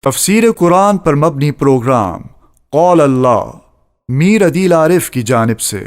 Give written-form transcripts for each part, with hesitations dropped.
تفسیر قرآن پر مبنی پروگرام قول اللہ میر عدیل عارف کی جانب سے۔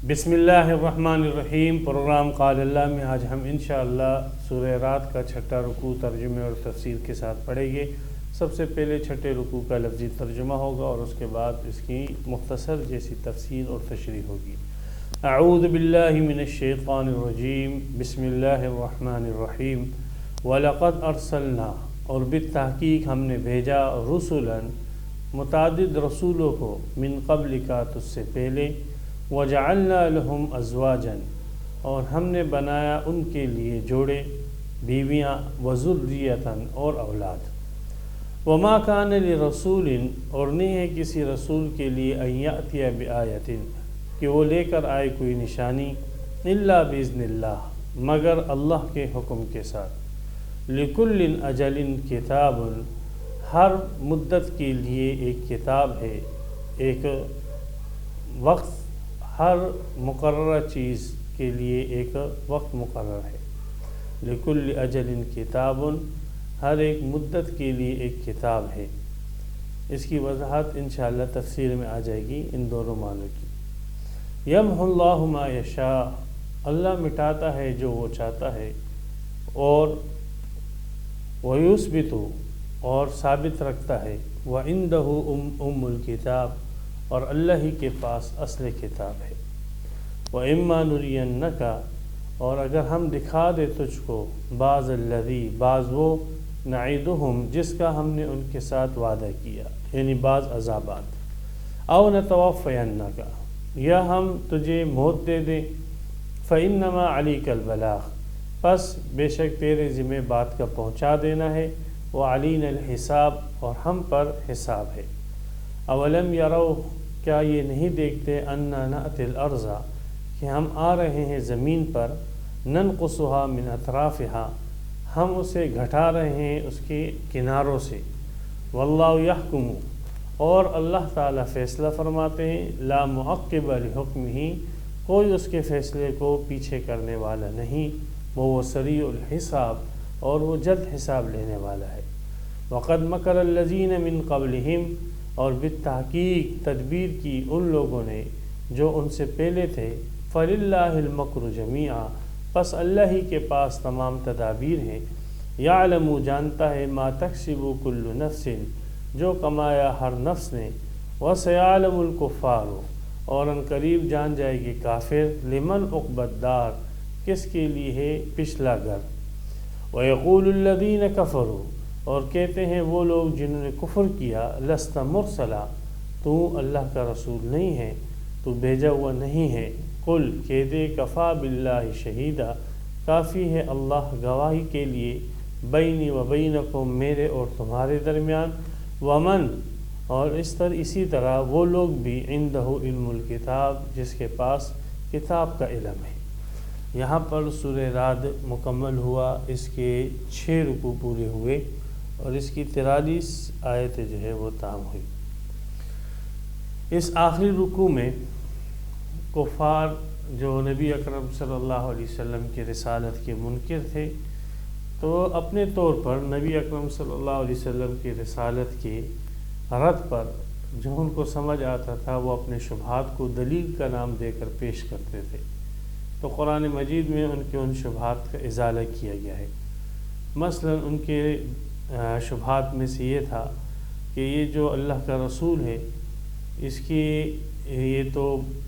بسم اللہ الرحمن الرحیم۔ پروگرام قال اللہ میں آج ہم انشاءاللہ سورہ رات کا چھٹا رکوع ترجمے اور تفسیر کے ساتھ پڑھیں گے۔ سب سے پہلے چھٹے رکوع کا لفظی ترجمہ ہوگا اور اس کے بعد اس کی مختصر جیسی تفسیر اور تشریح ہوگی۔ اعوذ باللہ من الشیطان الرجیم، بسم اللہ الرحمن الرحیم۔ وَلَقَدْ أَرْسَلْنَا، اور بالتحقیق ہم نے بھیجا رسولاً متعدد رسولوں کو، من قبل کا تجھ سے پہلے، وَجَعَلْنَا لَهُمْ أَزْوَاجًا، اور ہم نے بنایا ان کے لیے جوڑے، بیویاں، وَذُرِّيَّةً، اور اولاد۔ وَمَا كَانَ لِرَسُولٍ، اور نہیں ہے کسی رسول کے لیے، أَن يَأْتِيَ بِآيَةٍ، کہ وہ لے کر آئے کوئی نشانی، إِلَّا بِإِذْنِ اللَّهِ، مگر اللہ کے حکم کے ساتھ۔ لِكُلٍّ أَجَلٍ كِتَابٌ، ہر مدت کے لیے ایک کتاب ہے، ایک وقت، ہر مقررہ چیز کے لیے ایک وقت مقرر ہے۔ لِكُلِّ أَجَلٍ كِتَابٌ، ہر ایک مدت کے لیے ایک کتاب ہے۔ اس کی وضاحت انشاءاللہ تفسیر میں آ جائے گی ان دونوں معنوں کی۔ يَمْحُ اللَّهُ مَا يَشَاءُ، اللہ مٹاتا ہے جو وہ چاہتا ہے، اور وَيُثْبِتُ، اور ثابت رکھتا ہے، وَعِندَهُ أُمُّ الْكِتَابِ، اور اللہ ہی کے پاس اصل کتاب ہے۔ وَإِمَّا نُرِيَنَّكَ، اور اگر ہم دکھا دے تجھ کو، بعض الذی، بعض وہ، نعیدہم، جس کا ہم نے ان کے ساتھ وعدہ کیا، یعنی بعض عذابات، او نتوفینک، یا ہم تجھے موت دے دیں، فإنما علیک البلاغ، پس بے شک تیرے ذمہ بات کا پہنچا دینا ہے، وعلینا الحساب، اور ہم پر حساب ہے۔ اولم یروا، کیا یہ نہیں دیکھتے، انا نأتی الارض، کہ ہم آ رہے ہیں زمین پر، ننقصها من اطرافها، ہم اسے گھٹا رہے ہیں اس کے کناروں سے، واللہ یحکم، اور اللہ تعالیٰ فیصلہ فرماتے ہیں، لا معقب لحکمہ، کوئی اس کے فیصلے کو پیچھے کرنے والا نہیں، وہ سریع الحساب، اور وہ جلد حساب لینے والا ہے۔ وقد مکر الذین من قبلہم، اور بالتحقیق تدبیر کی ان لوگوں نے جو ان سے پہلے تھے، فَلِلَّهِ الْمَكْرُ جَمِيعًا، پس اللہ ہی کے پاس تمام تدابیر ہیں، یعلم، جانتا ہے، ما تکسب کل نفس، جو کمایا ہر نفس نے، وَسَيَعْلَمُ الْكُفَّارُ، اور ان قریب جان جائے گی کافر، لمن عقبی الدار، کس کے لیے ہے پچھلا گھر۔ وَيَقُولُ الَّذِينَ كَفَرُوا، اور کہتے ہیں وہ لوگ جنہوں نے کفر کیا، لست مرسلا، تو اللہ کا رسول نہیں ہے، تو بھیجا ہوا نہیں ہے۔ قل، کہہ دے، کفا باللہ شہیدا، کافی ہے اللہ گواہی کے لیے، بینی و بینکم، میرے اور تمہارے درمیان، ومن، اور اسی طرح وہ لوگ بھی، عندہ علم الکتاب، جس کے پاس کتاب کا علم ہے۔ یہاں پر سورہ رعد مکمل ہوا، اس کے 6 رکوع پورے ہوئے، اور اس کی 43 آیتیں جو ہے وہ تام ہوئی۔ اس آخری رکوع میں کفار جو نبی اکرم صلی اللہ علیہ وسلم کی رسالت کے منکر تھے، تو اپنے طور پر نبی اکرم صلی اللہ علیہ وسلم کی رسالت کے رد پر جو ان کو سمجھ آتا تھا، وہ اپنے شبہات کو دلیل کا نام دے کر پیش کرتے تھے۔ تو قرآن مجید میں ان کے ان شبہات کا ازالہ کیا گیا ہے۔ مثلا ان کے شبہات میں سے یہ تھا کہ یہ جو اللہ کا رسول ہے، اس کی یہ تو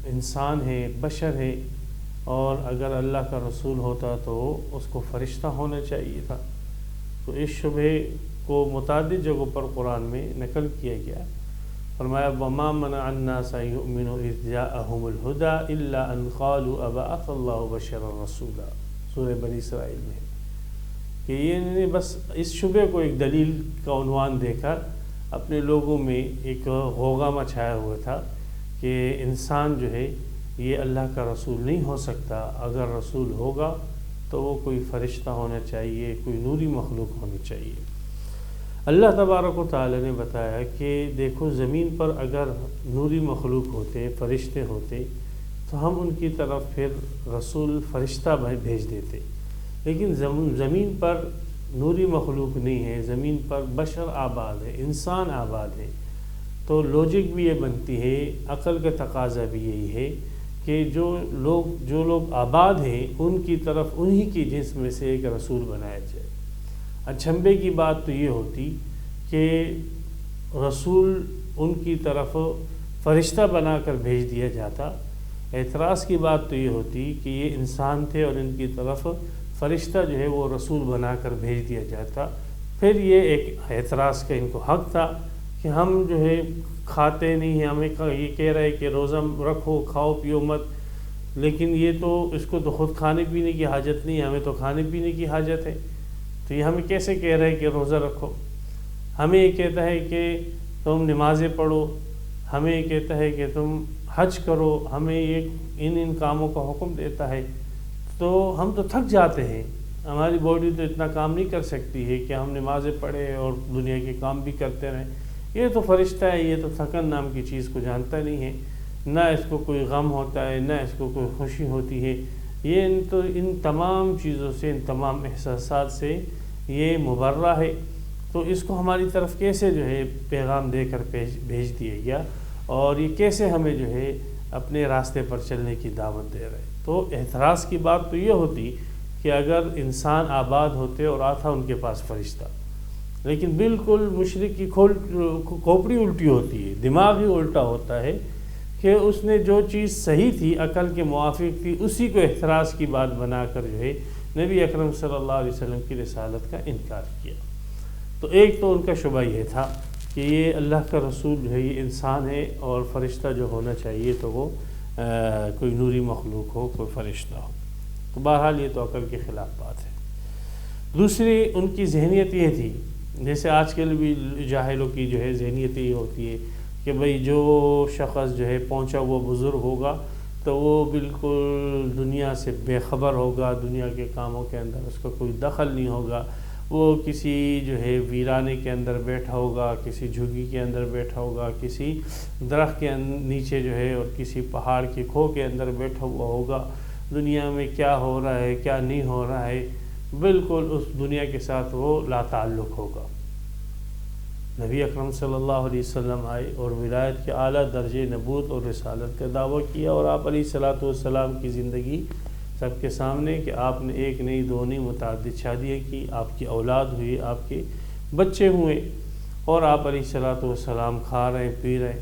انسان ہے، بشر ہے، اور اگر اللہ کا رسول ہوتا تو اس کو فرشتہ ہونا چاہیے تھا۔ تو اس شبہ کو متعدد جگہوں پر قرآن میں نقل کیا گیا۔ فرمایا، وَمَا مَنَعَ النَّاسَ أَن يُؤْمِنُوا إِذْ جَاءَهُمُ الْهُدَىٰ إِلَّا أَن قَالُوا أَبَعَثَ اللَّهُ بَشَرًا رَسُولًا، سورہ بنی اسرائیل میں، کہ یہ بس اس شبہ کو ایک دلیل کا عنوان دے کر اپنے لوگوں میں ایک غوغا مچایا ہوا تھا کہ انسان جو ہے یہ اللہ کا رسول نہیں ہو سکتا، اگر رسول ہوگا تو وہ کوئی فرشتہ ہونا چاہیے، کوئی نوری مخلوق ہونی چاہیے۔ اللہ تبارک و تعالی نے بتایا کہ دیکھو زمین پر اگر نوری مخلوق ہوتے، فرشتے ہوتے، تو ہم ان کی طرف پھر رسول فرشتہ بھیج دیتے، لیکن زمین پر نوری مخلوق نہیں ہے، زمین پر بشر آباد ہے، انسان آباد ہے، تو لوجک بھی یہ بنتی ہے، عقل کا تقاضا بھی یہی ہے کہ جو لوگ آباد ہیں ان کی طرف انہی کی جنس میں سے ایک رسول بنایا جائے۔ اچھمبے کی بات تو یہ ہوتی کہ رسول ان کی طرف فرشتہ بنا کر بھیج دیا جاتا، اعتراض کی بات تو یہ ہوتی کہ یہ انسان تھے اور ان کی طرف فرشتہ جو ہے وہ رسول بنا کر بھیج دیا جاتا، پھر یہ ایک اعتراض کا ان کو حق تھا کہ ہم جو ہے کھاتے نہیں ہیں، ہمیں یہ کہہ رہے کہ روزہ رکھو، کھاؤ پیو مت، لیکن یہ تو اس کو تو خود کھانے پینے کی حاجت نہیں ہے، ہمیں تو کھانے پینے کی حاجت ہے، تو یہ ہمیں کیسے کہہ رہے کہ روزہ رکھو؟ ہمیں یہ کہتا ہے کہ تم نمازیں پڑھو، ہمیں یہ کہتا ہے کہ تم حج کرو، ہمیں یہ ان کاموں کا حکم دیتا ہے، تو ہم تو تھک جاتے ہیں، ہماری باڈی تو اتنا کام نہیں کر سکتی ہے کہ ہم نمازیں پڑھیں اور دنیا کے کام بھی کرتے رہیں۔ یہ تو فرشتہ ہے، یہ تو تھکن نام کی چیز کو جانتا نہیں ہے، نہ اس کو کوئی غم ہوتا ہے، نہ اس کو کوئی خوشی ہوتی ہے، یہ ان تمام چیزوں سے، ان تمام احساسات سے یہ مبرہ ہے، تو اس کو ہماری طرف کیسے جو ہے پیغام دے کر بھیج دیا گیا، اور یہ کیسے ہمیں جو ہے اپنے راستے پر چلنے کی دعوت دے رہے؟ تو اعتراض کی بات تو یہ ہوتی کہ اگر انسان آباد ہوتے اور آتا ان کے پاس فرشتہ، لیکن بالکل مشرک کی کھوپڑی الٹی ہوتی ہے، دماغ ہی الٹا ہوتا ہے کہ اس نے جو چیز صحیح تھی، عقل کے موافق تھی، اسی کو اعتراض کی بات بنا کر جو ہے نبی اکرم صلی اللہ علیہ وسلم کی رسالت کا انکار کیا۔ تو ایک تو ان کا شبہ یہ تھا کہ یہ اللہ کا رسول جو ہے یہ انسان ہے، اور فرشتہ جو ہونا چاہیے تو وہ کوئی نوری مخلوق ہو، کوئی فرشتہ ہو، تو بہرحال یہ تو عقل کے خلاف بات ہے۔ دوسری ان کی ذہنیت یہ تھی، جیسے آج کل بھی جاہلوں کی جو ہے ذہنیت یہ ہوتی ہے کہ بھئی جو شخص جو ہے پہنچا وہ بزرگ ہوگا تو وہ بالکل دنیا سے بے خبر ہوگا، دنیا کے کاموں کے اندر اس کا کوئی دخل نہیں ہوگا، وہ کسی جو ہے ویرانے کے اندر بیٹھا ہوگا، کسی جھگی کے اندر بیٹھا ہوگا، کسی درخت کے نیچے جو ہے اور کسی پہاڑ کی کھو کے اندر بیٹھا ہوا ہوگا، دنیا میں کیا ہو رہا ہے کیا نہیں ہو رہا ہے بالکل اس دنیا کے ساتھ وہ لا تعلق ہوگا۔ نبی اکرم صلی اللہ علیہ وسلم آئے اور ولایت کے اعلیٰ درجے نبوت اور رسالت کا دعویٰ کیا، اور آپ علیہ الصلوۃ والسلام کی زندگی سب کے سامنے کہ آپ نے ایک نہیں دو نہیں متعدد شادیاں کی، آپ کی اولاد ہوئی، آپ کے بچے ہوئے، اور آپ علیہ الصلوۃ والسلام کھا رہے پی رہے،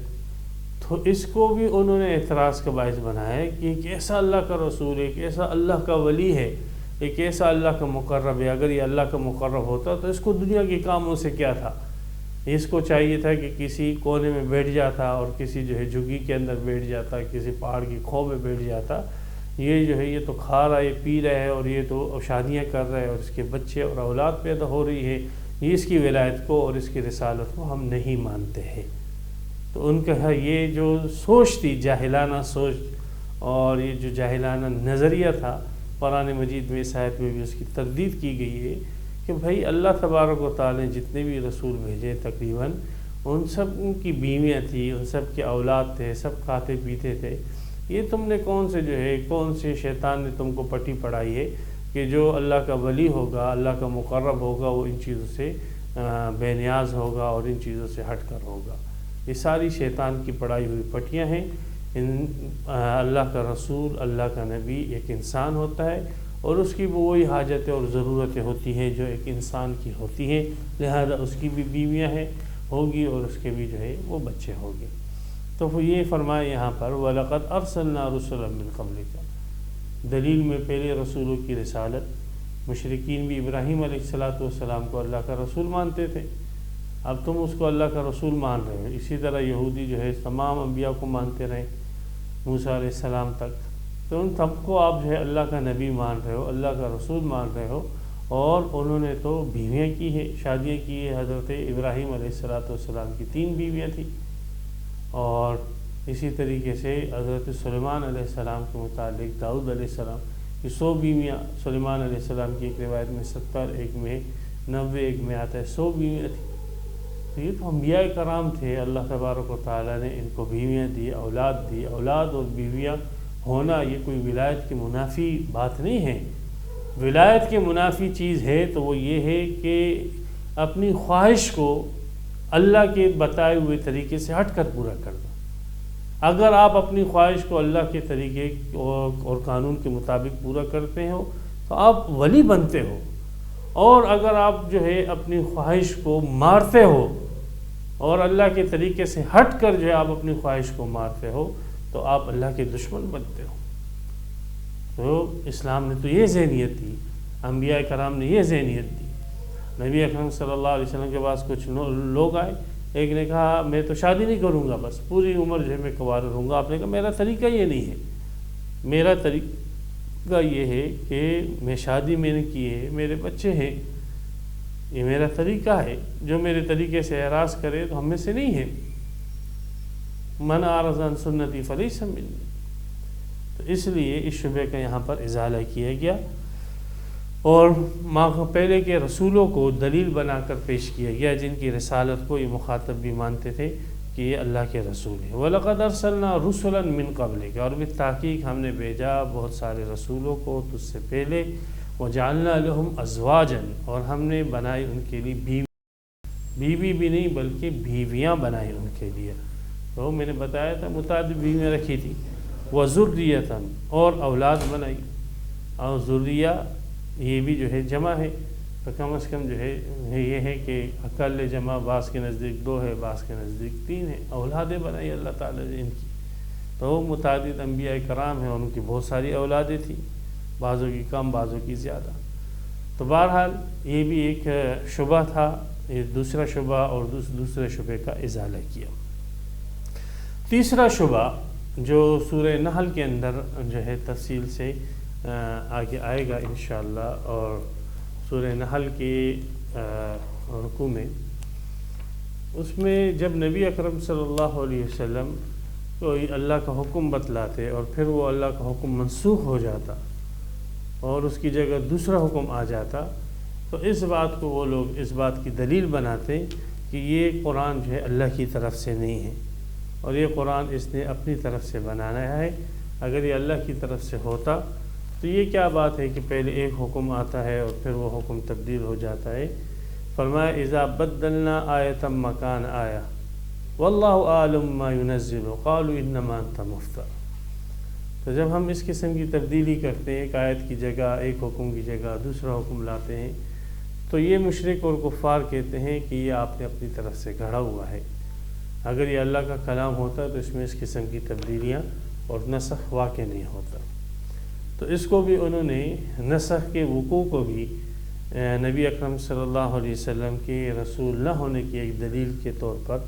تو اس کو بھی انہوں نے اعتراض کا باعث بنایا ہے کہ ایک ایسا اللہ کا رسول ہے، ایک ایسا اللہ کا ولی ہے، ایک ایسا اللہ کا مقرب ہے، اگر یہ اللہ کا مقرب ہوتا تو اس کو دنیا کے کاموں سے کیا تھا؟ اس کو چاہیے تھا کہ کسی کونے میں بیٹھ جاتا اور کسی جو ہے جھگی کے اندر بیٹھ جاتا، کسی پہاڑ کی کھو میں بیٹھ جاتا، یہ جو ہے یہ تو کھا رہا ہے، یہ پی رہا ہے، اور یہ تو شادیاں کر رہا ہے، اور اس کے بچے اور اولاد پیدا ہو رہی ہے، یہ اس کی ولایت کو اور اس کی رسالت کو ہم نہیں مانتے ہیں۔ تو ان کا یہ جو سوچ تھی، جاہلانہ سوچ، اور یہ جو جاہلانہ نظریہ تھا، قرآن مجید میں اس آیت میں بھی اس کی تردید کی گئی ہے کہ بھائی اللہ تبارک و تعالی نے جتنے بھی رسول بھیجے تقریباً ان سب کی بیویاں تھیں، ان سب کے اولاد تھے، سب کھاتے پیتے تھے، یہ تم نے کون سے شیطان نے تم کو پٹی پڑھائی ہے کہ جو اللہ کا ولی ہوگا، اللہ کا مقرب ہوگا، وہ ان چیزوں سے بے نیاز ہوگا اور ان چیزوں سے ہٹ کر ہوگا؟ یہ ساری شیطان کی پڑھائی ہوئی پٹیاں ہیں۔ اللہ کا رسول، اللہ کا نبی ایک انسان ہوتا ہے، اور اس کی بھی وہی حاجتیں اور ضرورتیں ہوتی ہیں جو ایک انسان کی ہوتی ہیں، لہذا اس کی بھی بیویاں ہیں ہوگی اور اس کے بھی جو ہے وہ بچے ہوں گے۔ تو وہ یہ فرمائے یہاں پر وَلَقَدْ أَرْسَلْنَا رُسُلًا مِّن قَبْلِكَ، دلیل میں پہلے رسولوں کی رسالت۔ مشرکین بھی ابراہیم علیہ الصلوۃ والسلام کو اللہ کا رسول مانتے تھے، اب تم اس کو اللہ کا رسول مان رہے ہو، اسی طرح یہودی جو ہے تمام انبیاء کو مانتے رہے موسیٰ علیہ السلام تک، تو ان سب کو آپ جو ہے اللہ کا نبی مان رہے ہو، اللہ کا رسول مان رہے ہو، اور انہوں نے تو بیویاں کی ہیں، شادیاں کی ہیں۔ حضرت ابراہیم علیہ الصلوۃ والسلام کی 3 بیویاں تھیں، اور اسی طریقے سے حضرت سلیمان علیہ السلام کے متعلق داؤد علیہ السلام کی 100 بیویاں، سلیمان علیہ السلام کی ایک روایت میں 70، ایک میں 90، ایک میں آتا ہے 100 بیویاں تھیں۔ تو یہ تو انبیاء کرام تھے، اللہ تبارک و تعالیٰ نے ان کو بیویاں دی، اولاد دی۔ اولاد اور بیویاں ہونا یہ کوئی ولایت کی منافی بات نہیں ہے۔ ولایت کے منافی چیز ہے تو وہ یہ ہے کہ اپنی خواہش کو اللہ کے بتائے ہوئے طریقے سے ہٹ کر پورا کرنا۔ اگر آپ اپنی خواہش کو اللہ کے طریقے اور قانون کے مطابق پورا کرتے ہو تو آپ ولی بنتے ہو، اور اگر آپ جو ہے اپنی خواہش کو مارتے ہو اور اللہ کے طریقے سے ہٹ کر جو ہے آپ اپنی خواہش کو مارتے ہو تو آپ اللہ کے دشمن بنتے ہو۔ تو اسلام نے تو یہ ذہنیت دی، انبیاء کرام نے یہ ذہنیت دی۔ نبی اکرم صلی اللہ علیہ وسلم کے پاس کچھ لوگ آئے، ایک نے کہا میں تو شادی نہیں کروں گا، بس پوری عمر جو ہے میں کنوارا رہوں گا۔ آپ نے کہا میرا طریقہ یہ نہیں ہے، میرا طریقہ یہ ہے کہ میں شادی میں نے کی ہے، میرے بچے ہیں، یہ میرا طریقہ ہے، جو میرے طریقے سے اعراض کرے تو ہم میں سے نہیں ہے۔ من اعرض عن سنتی فلیس منی۔ تو اس لیے اس شبہ کا یہاں پر ازالہ کیا گیا، اور پہلے کے رسولوں کو دلیل بنا کر پیش کیا گیا، جن کی رسالت کو یہ مخاطب بھی مانتے تھے کہ یہ اللہ کے رسول ہیں۔ وَلَقَدْ أَرْسَلْنَا رُسُلًا مِّن قَبْلِكَ، اور بالتحقیق ہم نے بھیجا بہت سارے رسولوں کو تجھ سے پہلے، وَجَعَلْنَا لَهُمْ أَزْوَاجًا، اور ہم نے بنائی ان کے لیے بیوی بھی نہیں بلکہ بیویاں بنائی ان کے لیے۔ تو میں نے بتایا تھا متعدد بیویاں رکھی تھی، وَذُرِّيَّةً، اور اولاد بنائی، اور ذریہ یہ بھی جو ہے جمع ہے، تو کم از کم جو ہے یہ ہے کہ اقل جمع بعض کے نزدیک 2 ہے، بعض کے نزدیک 3 ہے، اولادیں بنائی اللہ تعالیٰ نے ان کی۔ تو متعدد انبیاء کرام ہیں، ان کی بہت ساری اولادیں تھیں، بعضوں کی کم بعضوں کی زیادہ۔ تو بہرحال یہ بھی ایک شبہ تھا، یہ دوسرا شبہ، اور دوسرے شبہ کا ازالہ کیا۔ تیسرا شبہ جو سورہ نحل کے اندر جو ہے تفصیل سے آگے آئے گا انشاءاللہ، اور سورہ نحل کے رکوع میں، اس میں جب نبی اکرم صلی اللہ علیہ وسلم کوئی اللہ کا حکم بتلاتے اور پھر وہ اللہ کا حکم منسوخ ہو جاتا اور اس کی جگہ دوسرا حکم آ جاتا، تو اس بات کو وہ لوگ اس بات کی دلیل بناتے کہ یہ قرآن جو ہے اللہ کی طرف سے نہیں ہے، اور یہ قرآن اس نے اپنی طرف سے بنانا ہے۔ اگر یہ اللہ کی طرف سے ہوتا تو یہ کیا بات ہے کہ پہلے ایک حکم آتا ہے اور پھر وہ حکم تبدیل ہو جاتا ہے۔ فرمایا اذا بدلنا آیۃ مکان آیہ واللہ اعلم ما ينزل قالوا انما انت مفتر۔ تو جب ہم اس قسم کی تبدیلی کرتے ہیں، ایک آیت کی جگہ ایک حکم کی جگہ دوسرا حکم لاتے ہیں، تو یہ مشرک اور کفار کہتے ہیں کہ یہ آپ نے اپنی طرف سے گھڑا ہوا ہے۔ اگر یہ اللہ کا کلام ہوتا تو اس میں اس قسم کی تبدیلیاں اور نسخ واقع نہیں ہوتا۔ تو اس کو بھی انہوں نے نسخ کے وقوع کو بھی نبی اکرم صلی اللہ علیہ وسلم کے رسول نہ ہونے کی ایک دلیل کے طور پر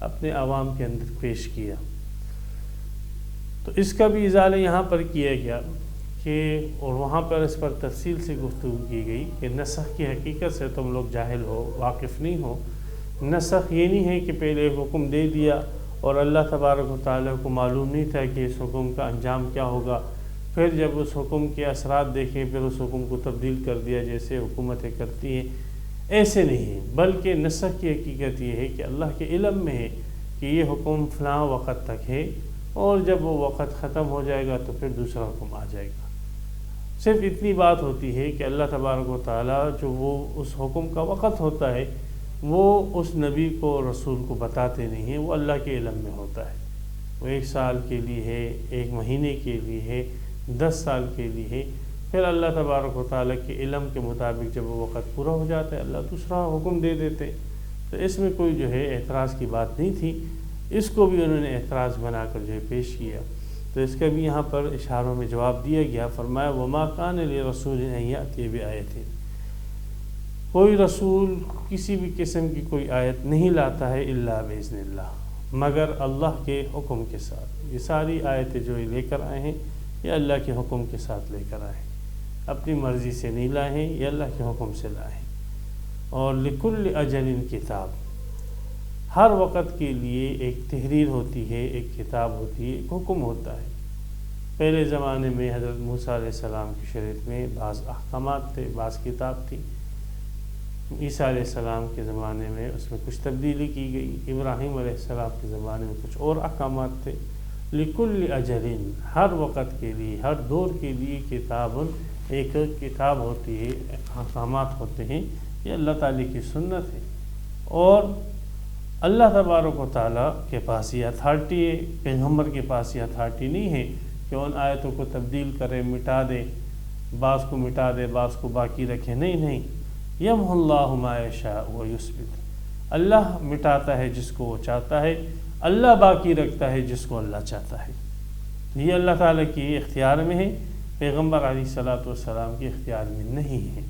اپنے عوام کے اندر پیش کیا۔ تو اس کا بھی ازالہ یہاں پر کیا گیا کہ، اور وہاں پر اس پر تفصیل سے گفتگو کی گئی کہ نسخ کی حقیقت سے تم لوگ جاہل ہو، واقف نہیں ہو۔ نسخ یہ نہیں ہے کہ پہلے ایک حکم دے دیا اور اللہ تبارک و تعالیٰ کو معلوم نہیں تھا کہ اس حکم کا انجام کیا ہوگا، پھر جب اس حکم کے اثرات دیکھیں پھر اس حکم کو تبدیل کر دیا جیسے حکومتیں کرتی ہیں۔ ایسے نہیں ہے، بلکہ نسخ کی حقیقت یہ ہے کہ اللہ کے علم میں ہے کہ یہ حکم فلاں وقت تک ہے، اور جب وہ وقت ختم ہو جائے گا تو پھر دوسرا حکم آ جائے گا۔ صرف اتنی بات ہوتی ہے کہ اللہ تبارک و تعالیٰ جو وہ اس حکم کا وقت ہوتا ہے وہ اس نبی کو رسول کو بتاتے نہیں ہیں، وہ اللہ کے علم میں ہوتا ہے۔ وہ 1 سال کے لیے ہے، 1 مہینے کے لیے ہے، 10 سال کے لیے ہے، پھر اللہ تبارک و تعالیٰ کے علم کے مطابق جب وہ وقت پورا ہو جاتا ہے اللہ دوسرا حکم دے دیتے۔ تو اس میں کوئی جو ہے اعتراض کی بات نہیں تھی، اس کو بھی انہوں نے اعتراض بنا کر جو ہے پیش کیا۔ تو اس کا بھی یہاں پر اشاروں میں جواب دیا گیا۔ فرمایا وما کان لرسول ان یأتی بآیۃ، کوئی رسول کسی بھی قسم کی کوئی آیت نہیں لاتا ہے الا باذن اللہ، مگر اللہ کے حکم کے ساتھ۔ یہ ساری آیتیں جو یہ لے کر آئے ہیں یہ اللہ کے حکم کے ساتھ لے کر آئے ہیں، اپنی مرضی سے نہیں لائے ہیں، یہ اللہ کے حکم سے لائے ہیں۔ اور لکل اجل کتاب، ہر وقت کے لیے ایک تحریر ہوتی ہے، ایک کتاب ہوتی ہے، ایک حکم ہوتا ہے۔ پہلے زمانے میں حضرت موسیٰ علیہ السلام کی شریعت میں بعض احکامات تھے، بعض کتاب تھی۔ عیسیٰ علیہ السلام کے زمانے میں اس میں کچھ تبدیلی کی گئی، ابراہیم علیہ السلام کے زمانے میں کچھ اور احکامات تھے۔ لکل اجل، ہر وقت کے لیے، ہر دور کے لیے کتاب، ایک کتاب ہوتی ہے، احکامات ہوتے ہیں۔ یہ اللہ تعالیٰ کی سنت ہے، اور اللہ تبارک و تعالیٰ کے پاس یہ اتھارٹی ہے، پیغمبر کے پاس یہ اتھارٹی نہیں ہے کہ ان آیتوں کو تبدیل کرے، مٹا دے، بعض کو مٹا دے، بعض کو باقی رکھے۔ نہیں، یمحو اللہ ما یشاء ویثبت، اللہ مٹاتا ہے جس کو وہ چاہتا ہے، اللہ باقی رکھتا ہے جس کو اللہ چاہتا ہے۔ یہ اللہ تعالیٰ کی اختیار میں ہے، پیغمبر علیہ الصلاۃ والسلام کے اختیار میں نہیں ہے۔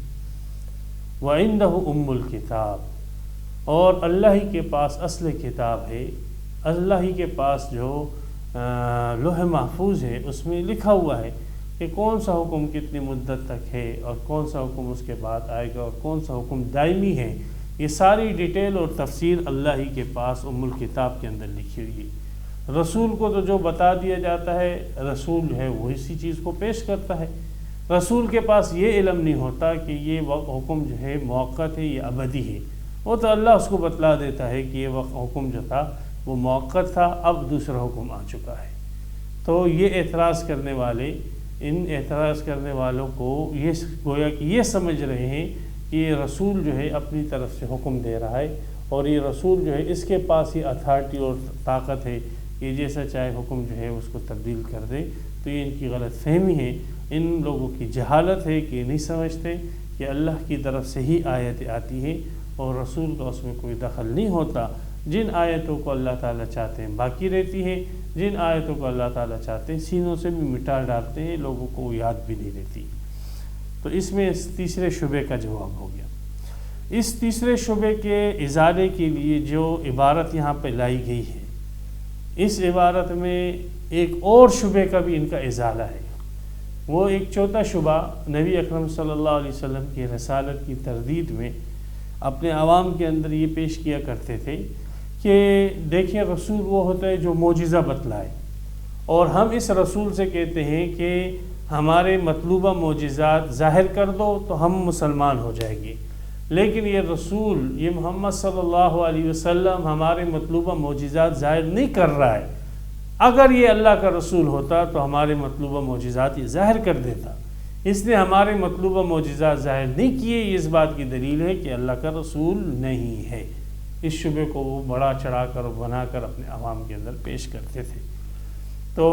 وَعِندَهُ أُمُّ الْكِتَابِ، اور اللہ ہی کے پاس اصل کتاب ہے، اللہ ہی کے پاس جو لوح محفوظ ہے اس میں لکھا ہوا ہے کہ کون سا حکم کتنی مدت تک ہے، اور کون سا حکم اس کے بعد آئے گا، اور کون سا حکم دائمی ہے۔ یہ ساری ڈیٹیل اور تفسیر اللہ ہی کے پاس ام الکتاب کے اندر لکھی ہوئی ہے۔ رسول کو تو جو بتا دیا جاتا ہے، رسول جو ہے وہ اسی چیز کو پیش کرتا ہے۔ رسول کے پاس یہ علم نہیں ہوتا کہ یہ حکم جو ہے موقت ہے، یہ ابدی ہے۔ وہ تو اللہ اس کو بتلا دیتا ہے کہ یہ حکم جو تھا وہ موقت تھا، اب دوسرا حکم آ چکا ہے۔ تو یہ اعتراض کرنے والے، ان اعتراض کرنے والوں کو یہ گویا کہ یہ سمجھ رہے ہیں کہ یہ رسول جو ہے اپنی طرف سے حکم دے رہا ہے، اور یہ رسول جو ہے اس کے پاس ہی اتھارٹی اور طاقت ہے کہ جیسا چاہے حکم جو ہے اس کو تبدیل کر دے۔ تو یہ ان کی غلط فہمی ہے، ان لوگوں کی جہالت ہے کہ نہیں سمجھتے کہ اللہ کی طرف سے ہی آیتیں آتی ہیں اور رسول کا اس میں کوئی دخل نہیں ہوتا۔ جن آیتوں کو اللہ تعالیٰ چاہتے ہیں باقی رہتی ہے، جن آیتوں کو اللہ تعالیٰ چاہتے ہیں سینوں سے بھی مٹا ڈالتے ہیں، لوگوں کو وہ یاد بھی نہیں رہتی۔ تو اس میں اس تیسرے شبے کا جواب ہو گیا۔ اس تیسرے شبے کے ازالے کے لیے جو عبارت یہاں پہ لائی گئی ہے، اس عبارت میں ایک اور شبے کا بھی ان کا ازالہ ہے۔ وہ ایک چوتھا شبہ نبی اکرم صلی اللہ علیہ وسلم کی رسالت کی تردید میں اپنے عوام کے اندر یہ پیش کیا کرتے تھے کہ دیکھیں رسول وہ ہوتا ہے جو معجزہ بتلائے، اور ہم اس رسول سے کہتے ہیں کہ ہمارے مطلوبہ معجزات ظاہر کر دو تو ہم مسلمان ہو جائیں گے، لیکن یہ رسول، یہ محمد صلی اللہ علیہ وسلم ہمارے مطلوبہ معجزات ظاہر نہیں کر رہا ہے۔ اگر یہ اللہ کا رسول ہوتا تو ہمارے مطلوبہ معجزات یہ ظاہر کر دیتا، اس نے ہمارے مطلوبہ معجزات ظاہر نہیں کیے۔ یہ اس بات کی دلیل ہے کہ اللہ کا رسول نہیں ہے۔ اس شبے کو وہ بڑا چڑھا کر بنا کر اپنے عوام کے اندر پیش کرتے تھے۔ تو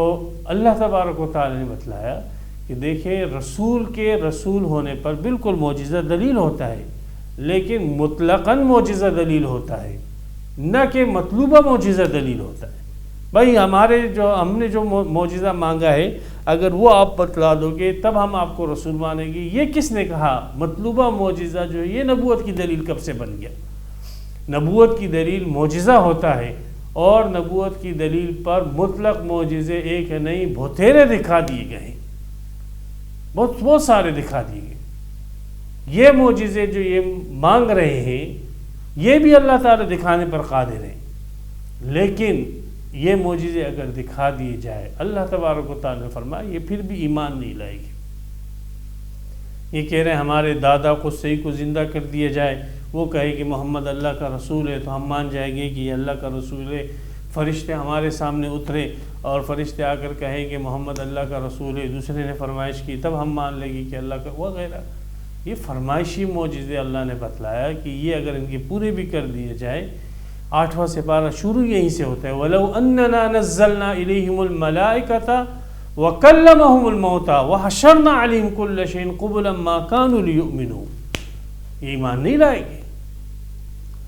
اللہ تبارک و تعالی نے بتلایا کہ دیکھیں رسول کے رسول ہونے پر بالکل معجزہ دلیل ہوتا ہے، لیکن مطلقاً معجزہ دلیل ہوتا ہے، نہ کہ مطلوبہ معجزہ دلیل ہوتا ہے۔ بھائی ہم نے جو معجزہ مانگا ہے اگر وہ آپ بتلا دو گے تب ہم آپ کو رسول مانیں گے، یہ کس نے کہا؟ مطلوبہ معجزہ جو ہے یہ نبوت کی دلیل کب سے بن گیا؟ نبوت کی دلیل معجزہ ہوتا ہے، اور نبوت کی دلیل پر مطلق معجزے ایک نہیں بہتیرے دکھا دیے گئے ہیں، بہت سارے دکھا دیے گئے۔ یہ معجزے جو یہ مانگ رہے ہیں یہ بھی اللہ تعالیٰ دکھانے پر قادر ہے، لیکن یہ معجزے اگر دکھا دیے جائے، اللہ تبارک و تعالیٰ نے فرمایا یہ پھر بھی ایمان نہیں لائے گی۔ یہ کہہ رہے ہیں ہمارے دادا کو صحیح کو زندہ کر دیا جائے، وہ کہے کہ محمد اللہ کا رسول ہے تو ہم مان جائیں گے کہ یہ اللہ کا رسول ہے۔ فرشتے ہمارے سامنے اترے اور فرشتے آ کر کہیں کہ محمد اللہ کا رسول ہے، دوسرے نے فرمائش کی تب ہم مان لیں گے کہ اللہ کا، وغیرہ۔ یہ فرمائشی معجزے اللہ نے بتلایا کہ یہ اگر ان کے پورے بھی کر دیے جائے، 8واں سپارہ شروع یہیں سے ہوتا ہے، وَلَوْ أَنَّنَا نَزَّلْنَا إِلَيْهِمُ الْمَلَائِكَةَ وَكَلَّمَهُمُ الْمَوْتَى وَحَشَرْنَا عَلَيْهِمْ كُلَّ شَيْءٍ قُبُلًا مَا كَانُوا لِيُؤْمِنُوا۔ یہ ایمان نہیں لائے گے۔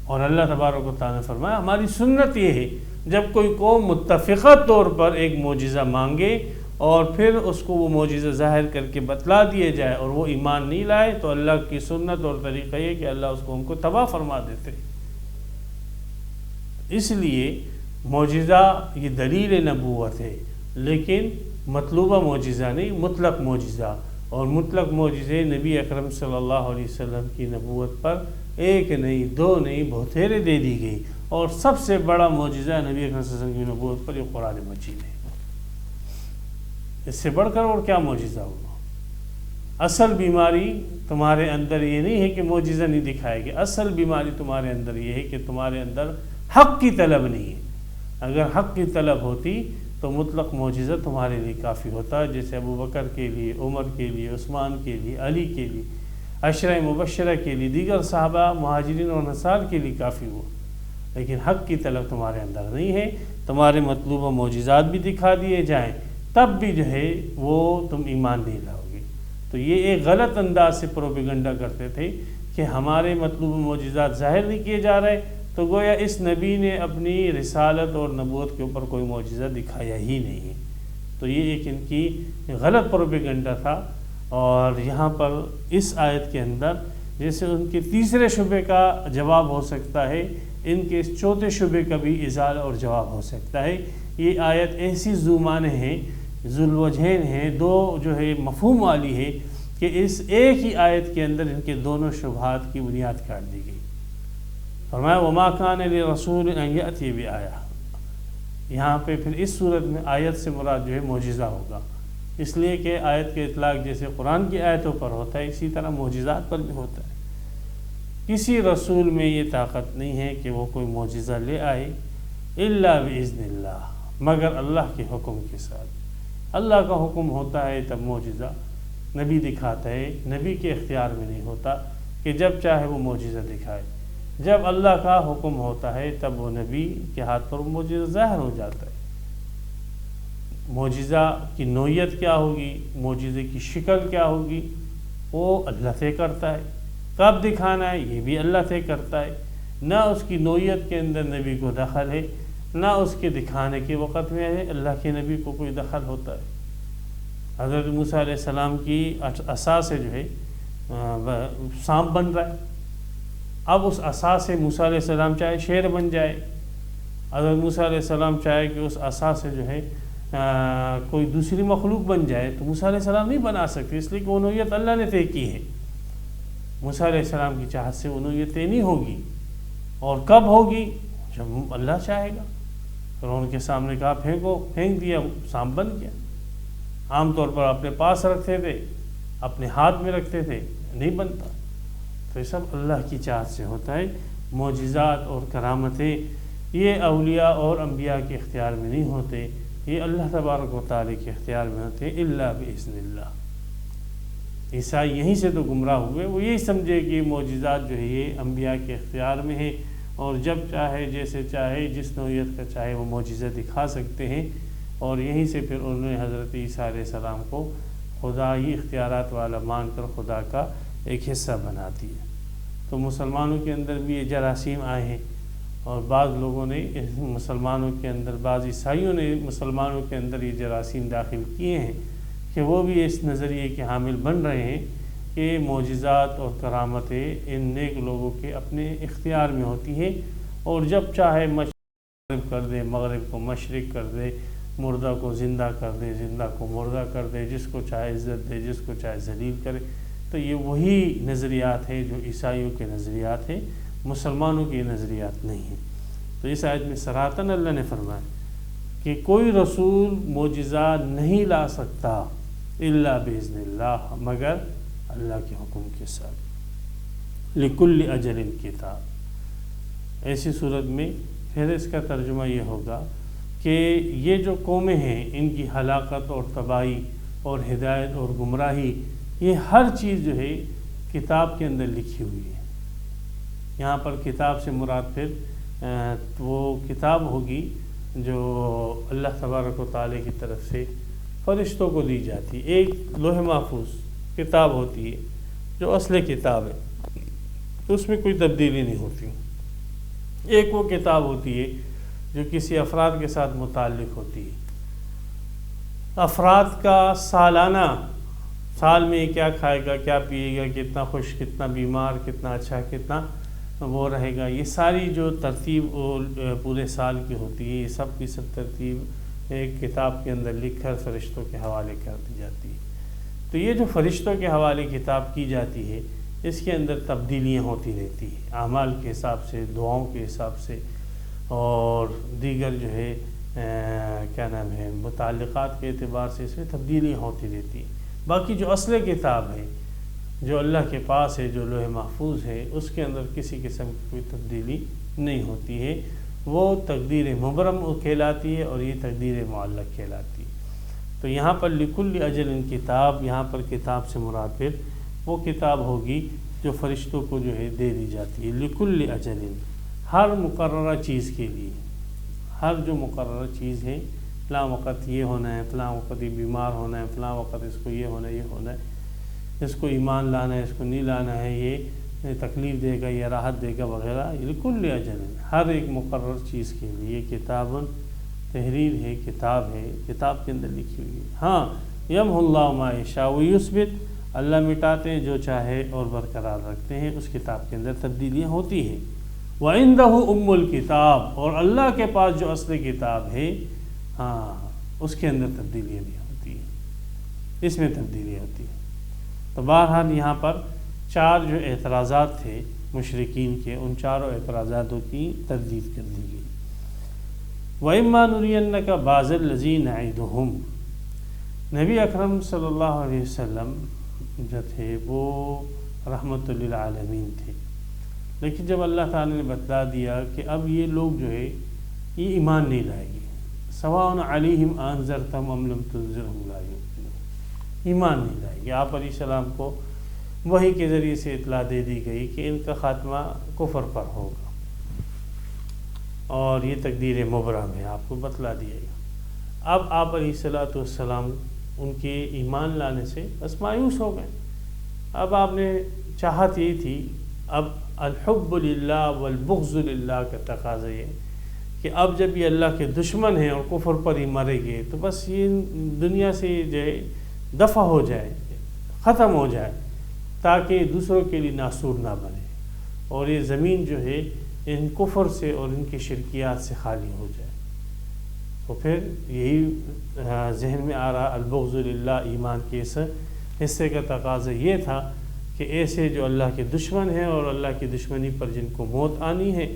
اور اللہ تبارک و تعالیٰ نے فرمایا ہماری سنت یہ ہے جب کوئی قوم متفقہ طور پر ایک معجزہ مانگے اور پھر اس کو وہ معجزہ ظاہر کر کے بتلا دیے جائے اور وہ ایمان نہیں لائے تو اللہ کی سنت اور طریقہ یہ کہ اللہ اس قوم کو تباہ فرما دیتے۔ اس لیے معجزہ یہ دلیل نبوت ہے، لیکن مطلوبہ معجزہ نہیں، مطلق معجزہ، اور مطلق معجزے نبی اکرم صلی اللہ علیہ وسلم کی نبوت پر ایک نہیں، دو نہیں، بہتیرے دے دی گئی، اور سب سے بڑا معجزہ نبی اکرم صلی اللہ علیہ وسلم کی نبوت پر یہ قرآن مجید ہے۔ اس سے بڑھ کر اور کیا معجزہ ہوگا؟ اصل بیماری تمہارے اندر یہ نہیں ہے کہ معجزہ نہیں دکھائے گا، اصل بیماری تمہارے اندر یہ ہے کہ تمہارے اندر حق کی طلب نہیں ہے۔ اگر حق کی طلب ہوتی تو مطلق معجزہ تمہارے لیے کافی ہوتا، جیسے ابو بکر کے لیے، عمر کے لیے، عثمان کے لیے، علی کے لیے، عشرہ مبشرہ کے لیے، دیگر صحابہ مہاجرین اور انصار کے لیے کافی ہوا۔ لیکن حق کی طلب تمہارے اندر نہیں ہے، تمہارے مطلوبہ معجزات بھی دکھا دیے جائیں تب بھی جو ہے وہ تم ایمان نہیں لاؤ گے۔ تو یہ ایک غلط انداز سے پروپیگنڈا کرتے تھے کہ ہمارے مطلوبہ معجزات ظاہر نہیں کیے جا رہے، تو گویا اس نبی نے اپنی رسالت اور نبوت کے اوپر کوئی معجزہ دکھایا ہی نہیں۔ تو یہ ایک ان کی غلط پروپیگنڈا تھا۔ اور یہاں پر اس آیت کے اندر جیسے ان کے تیسرے شبے کا جواب ہو سکتا ہے، ان کے اس چوتھے شبے کا بھی ازالہ اور جواب ہو سکتا ہے۔ یہ آیت ایسی ذو معنی ہے، ذو الوجہین ہے، دو جو ہے مفہوم والی ہے کہ اس ایک ہی آیت کے اندر ان کے دونوں شبہات کی بنیاد کاٹ دی گئی۔ فرمایا وما کان لرسول ان یأتی بآیہ، یہاں پہ پھر اس صورت میں آیت سے مراد جو ہے معجزہ ہوگا، اس لیے کہ آیت کے اطلاق جیسے قرآن کی آیتوں پر ہوتا ہے اسی طرح معجزات پر بھی ہوتا ہے۔ کسی رسول میں یہ طاقت نہیں ہے کہ وہ کوئی معجزہ لے آئے الا باذن اللہ، مگر اللہ کے حکم کے ساتھ۔ اللہ کا حکم ہوتا ہے تب معجزہ نبی دکھاتا ہے، نبی کے اختیار میں نہیں ہوتا کہ جب چاہے وہ معجزہ دکھائے۔ جب اللہ کا حکم ہوتا ہے تب وہ نبی کے ہاتھ پر وہ معجزہ ظاہر ہو جاتا ہے۔ معجزہ کی نوعیت کیا ہوگی، معجزے کی شکل کیا ہوگی، وہ اللہ طے کرتا ہے۔ کب دکھانا ہے یہ بھی اللہ طے کرتا ہے۔ نہ اس کی نوعیت کے اندر نبی کو دخل ہے، نہ اس کے دکھانے کے وقت میں ہے اللہ کے نبی کو کوئی دخل ہوتا ہے۔ حضرت موسیٰ علیہ السلام کی عصا سے جو ہے سانپ بن رہا ہے، اب اس عصا سے موسیٰ علیہ السلام چاہے شیر بن جائے، حضرت موسیٰ علیہ السلام چاہے کہ اس عصا سے جو ہے کوئی دوسری مخلوق بن جائے، تو موسیٰ علیہ السلام نہیں بنا سکتے، اس لیے کہ وہ نوعیت اللہ نے طے کی ہے۔ موسیٰ علیہ السلام کی چاہت سے وہ نوعیت طے نہیں ہوگی، اور کب ہوگی؟ جب اللہ چاہے گا۔ فرعون کے سامنے کہا پھینکو، پھینک دیا، سانپ بن گیا۔ عام طور پر اپنے پاس رکھتے تھے، اپنے ہاتھ میں رکھتے تھے، نہیں بنتا۔ تو یہ سب اللہ کی چاہت سے ہوتا ہے۔ معجزات اور کرامتیں یہ اولیاء اور انبیاء کے اختیار میں نہیں ہوتے، یہ اللہ تبارک و تعالی کے اختیار میں ہوتے ہیں، الا باذن اللہ۔ عیسائی یہیں سے تو گمراہ ہوئے، وہ یہی سمجھے کہ معجزات جو ہے یہ انبیاء کے اختیار میں ہیں، اور جب چاہے جیسے چاہے جس نوعیت کا چاہے وہ معجزہ دکھا سکتے ہیں، اور یہیں سے پھر انہوں نے حضرت عیسیٰ علیہ السلام کو خدائی اختیارات والا مان کر خدا کا ایک حصہ بنا دیا۔ تو مسلمانوں کے اندر بھی یہ جراثیم آئے ہیں، اور بعض لوگوں نے مسلمانوں کے اندر، بعض عیسائیوں نے مسلمانوں کے اندر یہ جراثیم داخل کیے ہیں کہ وہ بھی اس نظریے کے حامل بن رہے ہیں کہ معجزات اور کرامتیں ان نیک لوگوں کے اپنے اختیار میں ہوتی ہیں، اور جب چاہے مغرب کر دے، مغرب کو مشرق کر دے، مردہ کو زندہ کر دے، زندہ کو مردہ کر دے، جس کو چاہے عزت دے، جس کو چاہے ذلیل کرے۔ تو یہ وہی نظریات ہیں جو عیسائیوں کے نظریات ہیں، مسلمانوں کے نظریات نہیں ہیں۔ تو اس آیت میں صراحتاً اللہ نے فرمایا کہ کوئی رسول معجزہ نہیں لا سکتا الا باذن اللہ، مگر اللہ کے حکم کے ساتھ۔ لکل اجل کتاب، ایسی صورت میں پھر اس کا ترجمہ یہ ہوگا کہ یہ جو قومیں ہیں ان کی ہلاکت اور تباہی اور ہدایت اور گمراہی، یہ ہر چیز جو ہے کتاب کے اندر لکھی ہوئی ہے۔ یہاں پر کتاب سے مراد پھر وہ کتاب ہوگی جو اللہ تبارک و تعالی کی طرف سے فرشتوں کو دی جاتی ہے۔ ایک لوح محفوظ کتاب ہوتی ہے جو اصل کتاب ہے، اس میں کوئی تبدیلی نہیں ہوتی۔ ایک وہ کتاب ہوتی ہے جو کسی افراد کے ساتھ متعلق ہوتی ہے، افراد کا سالانہ، سال میں کیا کھائے گا، کیا پیے گا، کتنا خوش، کتنا بیمار، کتنا اچھا، کتنا وہ رہے گا، یہ ساری جو ترتیب پورے سال کی ہوتی ہے، یہ سب کی سب ترتیب ایک کتاب کے اندر لکھ کر فرشتوں کے حوالے کر دی جاتی ہے۔ تو یہ جو فرشتوں کے حوالے کتاب کی جاتی ہے، اس کے اندر تبدیلیاں ہوتی رہتی ہیں، اعمال کے حساب سے، دعاؤں کے حساب سے، اور دیگر جو ہے کیا نام ہے متعلقات کے اعتبار سے اس میں تبدیلیاں ہوتی رہتی ہیں۔ باقی جو اصل کتاب ہے جو اللہ کے پاس ہے، جو لوح محفوظ ہے، اس کے اندر کسی قسم کی کوئی تبدیلی نہیں ہوتی ہے، وہ تقدیر مبرم کہلاتی ہے اور یہ تقدیر معلق کہلاتی ہے۔ تو یہاں پر لکل اجل کتاب، یہاں پر کتاب سے مراد پھر وہ کتاب ہوگی جو فرشتوں کو جو ہے دے دی جاتی ہے۔ لکل اجل، ہر مقررہ چیز کے لیے، ہر جو مقررہ چیز ہے، فلاں وقت یہ ہونا ہے، فلاں وقت یہ بیمار ہونا ہے، فلاں وقت اس کو یہ ہونا ہے، یہ ہونا ہے، اس کو ایمان لانا ہے، اس کو نہیں لانا ہے، یہ تکلیف دے گا، یہ راحت دے گا وغیرہ، لکل اجل، ہر ایک مقرر چیز کے لیے کتاب تحریر ہے، کتاب ہے، کتاب کے اندر لکھی ہوئی ہے۔ ہاں یمحو اللہ ما یشاء ویثبت، اللہ مٹاتے ہیں جو چاہے اور برقرار رکھتے ہیں، اس کتاب کے اندر تبدیلیاں ہوتی ہیں۔ وَعِندَهُ أُمُّ الْكِتَابِ، اور اللہ کے پاس جو اصل کتاب ہے، ہاں اس کے اندر تبدیلیاں بھی ہوتی ہیں، اس میں تبدیلیاں ہوتی ہیں۔ تو بہرحال یہاں پر 4 جو اعتراضات تھے مشرکین کے، ان چاروں اعتراضاتوں کی تردید کر دی گئی۔ وَإِمَّا نُرِيَنَّكَ بَعْضَ الَّذِي نَعِدُهُمْ، نبی اکرم صلی اللہ علیہ وسلم جو تھے وہ رحمت للعالمین تھے، لیکن جب اللہ تعالی نے بتلا دیا کہ اب یہ لوگ جو ہے یہ ایمان نہیں لائیں گے، سواء علیہم انذرتہم ام لم تنذرہم لا یؤمنون، ایمان نہیں لائیں گے۔ آپ علیہ السلام کو وحی کے ذریعے سے اطلاع دے دی گئی کہ ان کا خاتمہ کفر پر ہوگا اور یہ تقدیر مبرم ہے، آپ کو بتلا دیا گیا۔ اب آپ علیہ السلام ان کے ایمان لانے سے بس مایوس ہو گئے۔ اب آپ نے چاہت یہی تھی، اب الحب للہ والبغض للہ کا تقاضا یہ کہ اب جب یہ اللہ کے دشمن ہیں اور کفر پر ہی مرے گے تو بس یہ دنیا سے جو ہے دفع ہو جائے، ختم ہو جائے، تاکہ دوسروں کے لیے ناسور نہ بنے اور یہ زمین جو ہے ان کفر سے اور ان کی شرکیات سے خالی ہو جائے۔ تو پھر یہی ذہن میں آ رہا البغض للہ، ایمان کے اس حصے کا تقاضا یہ تھا کہ ایسے جو اللہ کے دشمن ہیں اور اللہ کی دشمنی پر جن کو موت آنی ہے،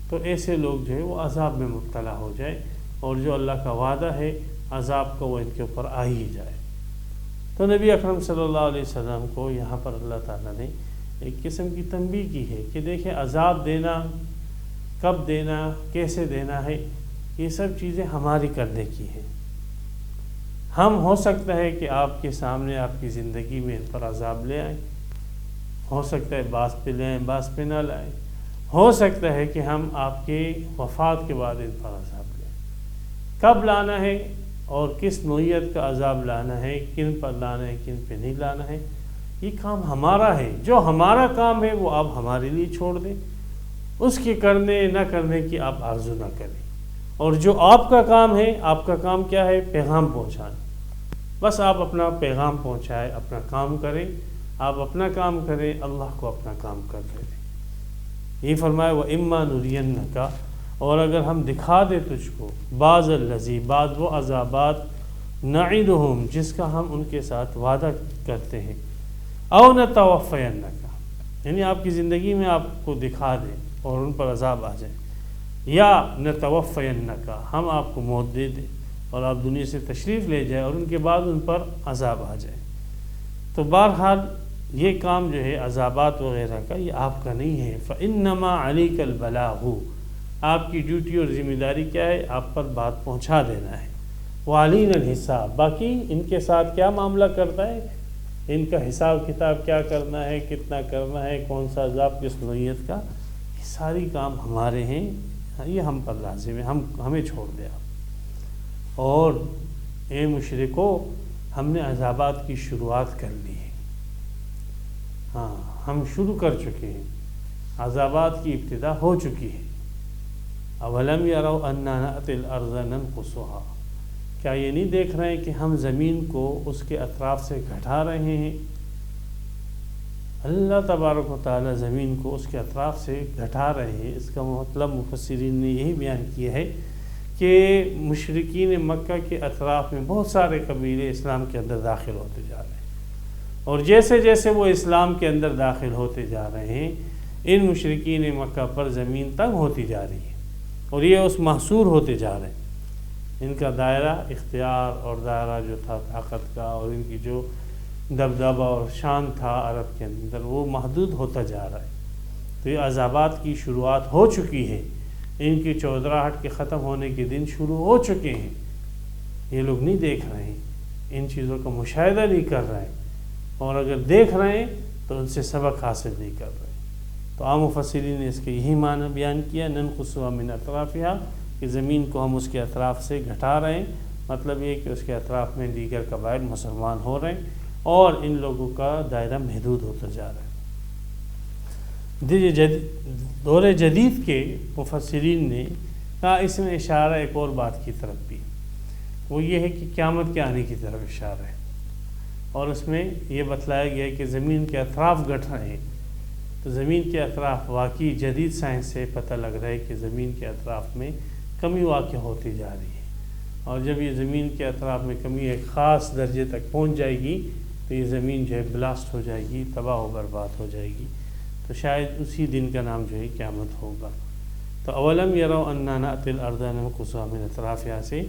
تو ایسے لوگ جو ہے وہ عذاب میں مبتلا ہو جائے اور جو اللہ کا وعدہ ہے عذاب کا وہ ان کے اوپر آ ہی جائے۔ تو نبی اکرم صلی اللہ علیہ وسلم کو یہاں پر اللہ تعالیٰ نے ایک قسم کی تنبیہ کی ہے کہ دیکھیں عذاب دینا، کب دینا، کیسے دینا ہے، یہ سب چیزیں ہماری کرنے کی ہیں۔ ہم ہو سکتا ہے کہ آپ کے سامنے آپ کی زندگی میں ان پر عذاب لے آئیں، ہو سکتا ہے بعض پہ لے آئیں، بعض پہ نہ لائیں، ہو سکتا ہے کہ ہم آپ کے وفات کے بعد ان پر عذاب لیں۔ کب لانا ہے اور کس نوعیت کا عذاب لانا ہے، کن پر لانا ہے، کن پہ نہیں لانا ہے، یہ کام ہمارا ہے۔ جو ہمارا کام ہے وہ آپ ہمارے لیے چھوڑ دیں، اس کے کرنے نہ کرنے کی آپ آرزو نہ کریں، اور جو آپ کا کام ہے، آپ کا کام کیا ہے؟ پیغام پہنچانا۔ بس آپ اپنا پیغام پہنچائیں، اپنا کام کریں، آپ اپنا کام کریں، اللہ کو اپنا کام کر دیں۔ یہ فرمایا وَإِمَّا نُرِيَنَّكَ، اور اگر ہم دکھا دیں تجھ کو بعض الذی، بعض وہ عذابات نعدہم جس کا ہم ان کے ساتھ وعدہ کرتے ہیں، او نتوفینک، یعنی آپ کی زندگی میں آپ کو دکھا دیں اور ان پر عذاب آ جائے، یا نتوفینک، ہم آپ کو موت دے دیں اور آپ دنیا سے تشریف لے جائیں اور ان کے بعد ان پر عذاب آ جائے۔ تو بہرحال یہ کام جو ہے عذابات وغیرہ کا یہ آپ کا نہیں ہے۔ فَإِنَّمَا عَلَيْكَ الْبَلَاغُ، آپ کی ڈیوٹی اور ذمہ داری کیا ہے؟ آپ پر بات پہنچا دینا ہے۔ وَعَلَيْنَا الْحِسَابُ، باقی ان کے ساتھ کیا معاملہ کرتا ہے، ان کا حساب کتاب کیا کرنا ہے، کتنا کرنا ہے، کون سا عذاب کس نوعیت کا، یہ ساری کام ہمارے ہیں، یہ ہم پر لازم ہے، ہمیں چھوڑ دے آپ۔ اور اے مشرکو، ہم نے عذابات کی شروعات کر لی ہے، ہاں ہم شروع کر چکے ہیں، عذابات کی ابتدا ہو چکی ہے۔ اولم یروا انا نأتی الارض ننقصها، کیا یہ نہیں دیکھ رہے ہیں کہ ہم زمین کو اس کے اطراف سے گھٹا رہے ہیں؟ اللہ تبارک و تعالی زمین کو اس کے اطراف سے گھٹا رہے ہیں۔ اس کا مطلب مفسرین نے یہی بیان کیا ہے کہ مشرکین مکہ کے اطراف میں بہت سارے قبیلے اسلام کے اندر داخل ہوتے جا رہے ہیں، اور جیسے جیسے وہ اسلام کے اندر داخل ہوتے جا رہے ہیں، ان مشرکین مکہ پر زمین تنگ ہوتی جا رہی ہے اور یہ اس محصور ہوتے جا رہے ہیں۔ ان کا دائرہ اختیار اور دائرہ جو تھا طاقت کا اور ان کی جو دبدبہ اور شان تھا عرب کے اندر وہ محدود ہوتا جا رہا ہے۔ تو یہ عذابات کی شروعات ہو چکی ہے، ان کی چودراہٹ کے ختم ہونے کے دن شروع ہو چکے ہیں۔ یہ لوگ نہیں دیکھ رہے ہیں، ان چیزوں کا مشاہدہ نہیں کر رہے ہیں، اور اگر دیکھ رہے ہیں تو ان سے سبق حاصل نہیں کر رہے۔ تو عام مفسرین نے اس کے یہی معنی بیان کیا، ننقصها من اطرافها، کہ زمین کو ہم اس کے اطراف سے گھٹا رہے ہیں، مطلب یہ کہ اس کے اطراف میں دیگر قبائل مسلمان ہو رہے ہیں اور ان لوگوں کا دائرہ محدود ہوتا جا رہا ہے۔ دور جدید کے مفسرین نے کہا اس میں اشارہ ایک اور بات کی طرف بھی، وہ یہ ہے کہ قیامت کے آنے کی طرف اشارہ ہے، اور اس میں یہ بتلایا گیا کہ زمین کے اطراف گھٹ رہے ہیں۔ تو زمین کے اطراف واقعی جدید سائنس سے پتہ لگ رہا ہے کہ زمین کے اطراف میں کمی واقع ہوتی جا رہی ہے، اور جب یہ زمین کے اطراف میں کمی ایک خاص درجے تک پہنچ جائے گی تو یہ زمین جو ہے بلاسٹ ہو جائے گی، تباہ و برباد ہو جائے گی۔ تو شاید اسی دن کا نام جو ہے قیامت ہوگا۔ تو اولم یروا انا نأتی الارض ننقصها من اطرافها سے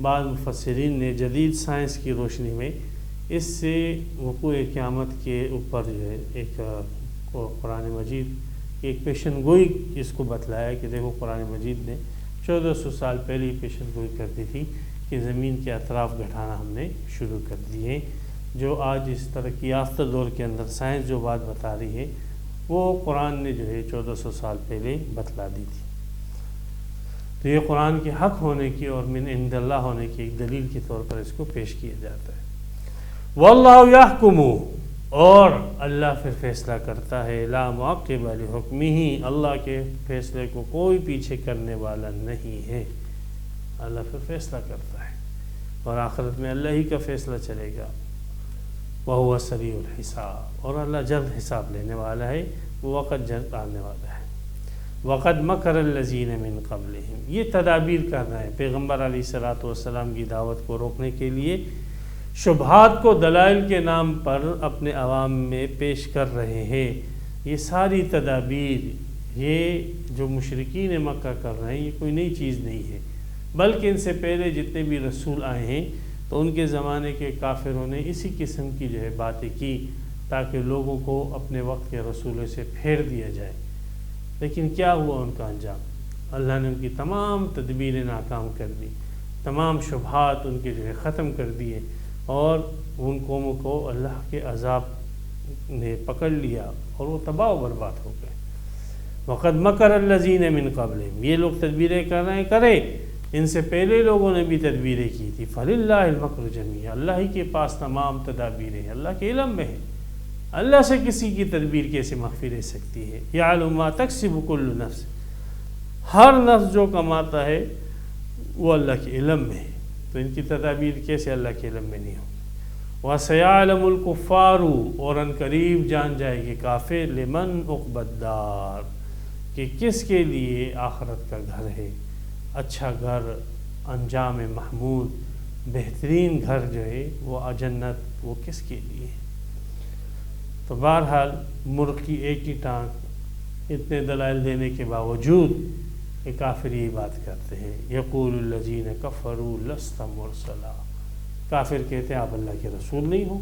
بعض مفسرین نے جدید سائنس کی روشنی میں اس سے وقوع قیامت کے اوپر جو ہے ایک قرآن مجید کی ایک پیشن گوئی اس کو بتلایا کہ دیکھو قرآن مجید نے 1400 سال پہلے پیشن گوئی کر دی تھی کہ زمین کے اطراف گھٹانا ہم نے شروع کر دیے۔ جو آج اس ترقی یافتہ دور کے اندر سائنس جو بات بتا رہی ہے وہ قرآن نے جو ہے 1400 سال پہلے بتلا دی تھی۔ تو یہ قرآن کے حق ہونے کی اور من عند اللہ ہونے کی ایک دلیل کے طور پر اس کو پیش کیا جاتا ہے۔ واللہ یحکم، اور اللہ پھر فیصلہ کرتا ہے، لا معقب لحکمہ، اللہ کے فیصلے کو کوئی پیچھے کرنے والا نہیں ہے۔ اللہ پھر فیصلہ کرتا ہے اور آخرت میں اللہ ہی کا فیصلہ چلے گا۔ وَهُوَ سَرِيعُ الْحِسَابِ، اور اللہ جلد حساب لینے والا ہے، وہ وقت جلد آنے والا ہے۔ وَقَدْ مَكَرَ الَّذِينَ مِن قَبْلِهِمْ، یہ تدابیر کر رہے ہیں پیغمبر علیہ السلام کی دعوت کو روکنے کے لیے، شبہات کو دلائل کے نام پر اپنے عوام میں پیش کر رہے ہیں۔ یہ ساری تدابیر یہ جو مشرکین مکہ کر رہے ہیں یہ کوئی نئی چیز نہیں ہے، بلکہ ان سے پہلے جتنے بھی رسول آئے ہیں تو ان کے زمانے کے کافروں نے اسی قسم کی جو ہے باتیں کی تاکہ لوگوں کو اپنے وقت کے رسولوں سے پھیر دیا جائے۔ لیکن کیا ہوا ان کا انجام؟ اللہ نے ان کی تمام تدبیریں ناکام کر دی، تمام شبہات ان کے جو ہے ختم کر دیے، اور ان قوموں کو اللہ کے عذاب نے پکڑ لیا اور وہ تباہ و برباد ہو گئے۔ وَقَدْ مَكَرَ الَّذِينَ مِن قَبْلِهِمْ، یہ لوگ تدبیریں کر رہے ہیں، کرے، ان سے پہلے لوگوں نے بھی تدبیریں کی تھی۔ فَلِلَّهِ الْمَكْرُ جَمِيعًا، اللہ ہی کے پاس تمام تدابیریں ہیں، اللہ کے علم میں ہے۔ اللہ سے کسی کی تدبیر کیسے مخفی رہ سکتی ہے؟ يَعْلَمُ مَا تَكْسِبُ كُلُّ نَفْسٍ، ہر نفس جو کماتا ہے وہ اللہ کے علم میں ہے، تو ان کی تدابیر کیسے اللہ کے علم میں نہیں ہو؟ وَسَيَعْلَمُ الْكُفَّارُ، اور ان قریب جان جائے گی کافر، لمن عقبی الدار، کہ کس کے لیے آخرت کا گھر ہے، اچھا گھر، انجام محمود، بہترین گھر جو ہے وہ جنت، وہ کس کے لیے ہے؟ تو بہرحال مرغ کی ایک ہی ٹانگ، اتنے دلائل دینے کے باوجود یہ کافر یہی بات کرتے ہیں، یقول الذین کفروا لست مرسلا، کافر کہتے ہیں آپ اللہ کے رسول نہیں ہو،